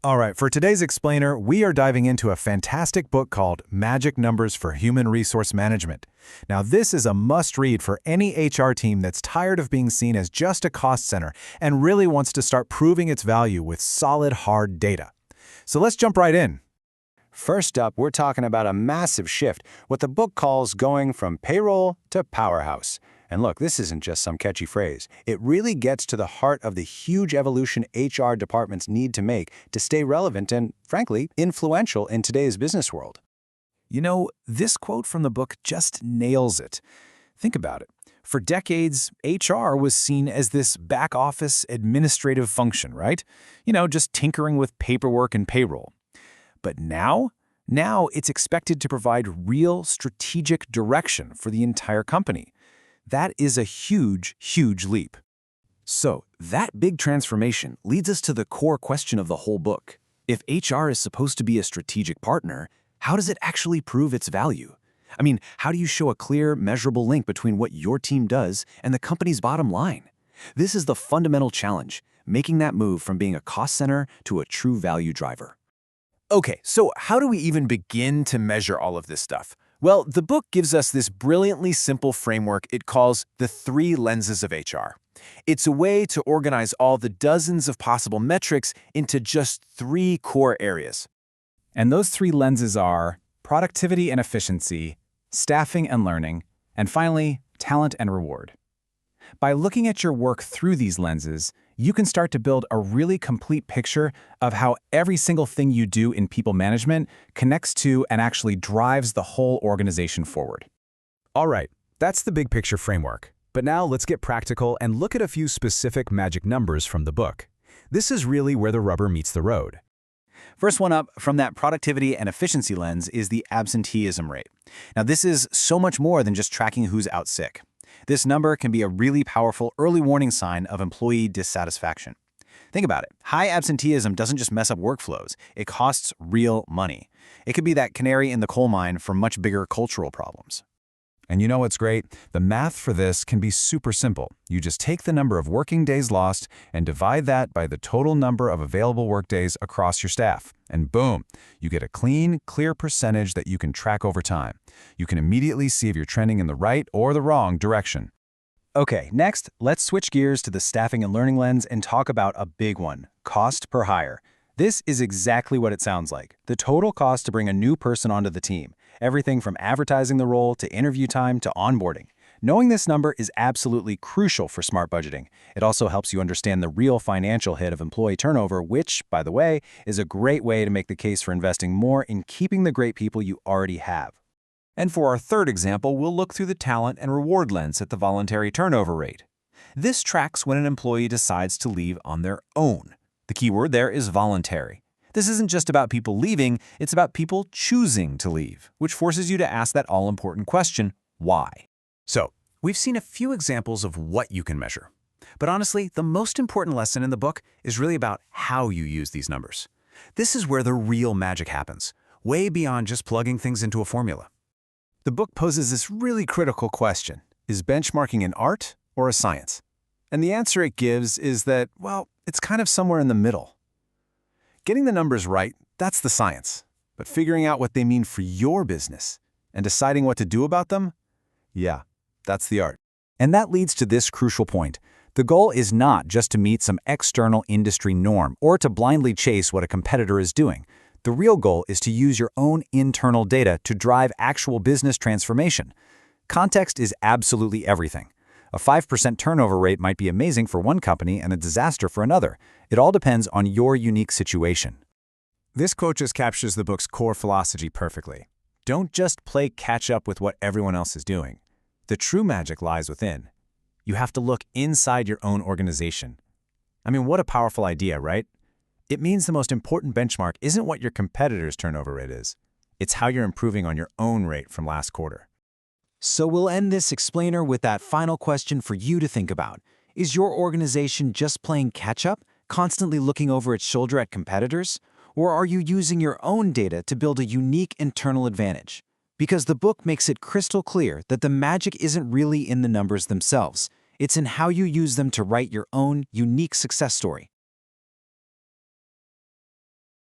All right, for today's explainer, we are diving into a fantastic book called Magic Numbers for Human Resource Management. Now, this is a must-read for any HR team that's tired of being seen as just a cost center and really wants to start proving its value with solid, hard data. So let's jump right in. First up, we're talking about a massive shift, what the book calls going from payroll to powerhouse. And look, this isn't just some catchy phrase. It really gets to the heart of the huge evolution HR departments need to make to stay relevant and, frankly, influential in today's business world. You know, this quote from the book just nails it. Think about it. For decades, HR was seen as this back-office administrative function, right? Just tinkering with paperwork and payroll. But now it's expected to provide real strategic direction for the entire company. That is a huge, huge leap. So, that big transformation leads us to the core question of the whole book. If HR is supposed to be a strategic partner, how does it actually prove its value? How do you show a clear, measurable link between what your team does and the company's bottom line? This is the fundamental challenge, making that move from being a cost center to a true value driver. Okay, so how do we even begin to measure all of this stuff? Well, the book gives us this brilliantly simple framework it calls the 3 lenses of HR. It's a way to organize all the dozens of possible metrics into just 3 core areas. And those 3 lenses are productivity and efficiency, staffing and learning, and finally, talent and reward. By looking at your work through these lenses, you can start to build a really complete picture of how every single thing you do in people management connects to and actually drives the whole organization forward. All right, that's the big picture framework. But now let's get practical and look at a few specific magic numbers from the book. This is really where the rubber meets the road. First one up from that productivity and efficiency lens is the absenteeism rate. Now, this is so much more than just tracking who's out sick. This number can be a really powerful early warning sign of employee dissatisfaction. Think about it. High absenteeism doesn't just mess up workflows, it costs real money. It could be that canary in the coal mine for much bigger cultural problems. And you know what's great? The math for this can be super simple. You just take the number of working days lost and divide that by the total number of available workdays across your staff. And boom, you get a clean, clear percentage that you can track over time. You can immediately see if you're trending in the right or the wrong direction. Okay, next, let's switch gears to the staffing and learning lens and talk about a big one, cost per hire. This is exactly what it sounds like, the total cost to bring a new person onto the team. Everything from advertising the role to interview time to onboarding. Knowing this number is absolutely crucial for smart budgeting. It also helps you understand the real financial hit of employee turnover, which, by the way, is a great way to make the case for investing more in keeping the great people you already have. And for our third example, we'll look through the talent and reward lens at the voluntary turnover rate. This tracks when an employee decides to leave on their own. The key word there is voluntary. This isn't just about people leaving, it's about people choosing to leave, which forces you to ask that all-important question, why? So, we've seen a few examples of what you can measure. But honestly, the most important lesson in the book is really about how you use these numbers. This is where the real magic happens, way beyond just plugging things into a formula. The book poses this really critical question: is benchmarking an art or a science? And the answer it gives is that, well, it's kind of somewhere in the middle. Getting the numbers right, that's the science. But figuring out what they mean for your business and deciding what to do about them, yeah, that's the art. And that leads to this crucial point. The goal is not just to meet some external industry norm or to blindly chase what a competitor is doing. The real goal is to use your own internal data to drive actual business transformation. Context is absolutely everything. A 5% turnover rate might be amazing for one company and a disaster for another. It all depends on your unique situation. This quote just captures the book's core philosophy perfectly. Don't just play catch up with what everyone else is doing. The true magic lies within. You have to look inside your own organization. What a powerful idea, right? It means the most important benchmark isn't what your competitor's turnover rate is. It's how you're improving on your own rate from last quarter. So we'll end this explainer with that final question for you to think about. Is your organization just playing catch-up, constantly looking over its shoulder at competitors? Or are you using your own data to build a unique internal advantage? Because the book makes it crystal clear that the magic isn't really in the numbers themselves. It's in how you use them to write your own unique success story.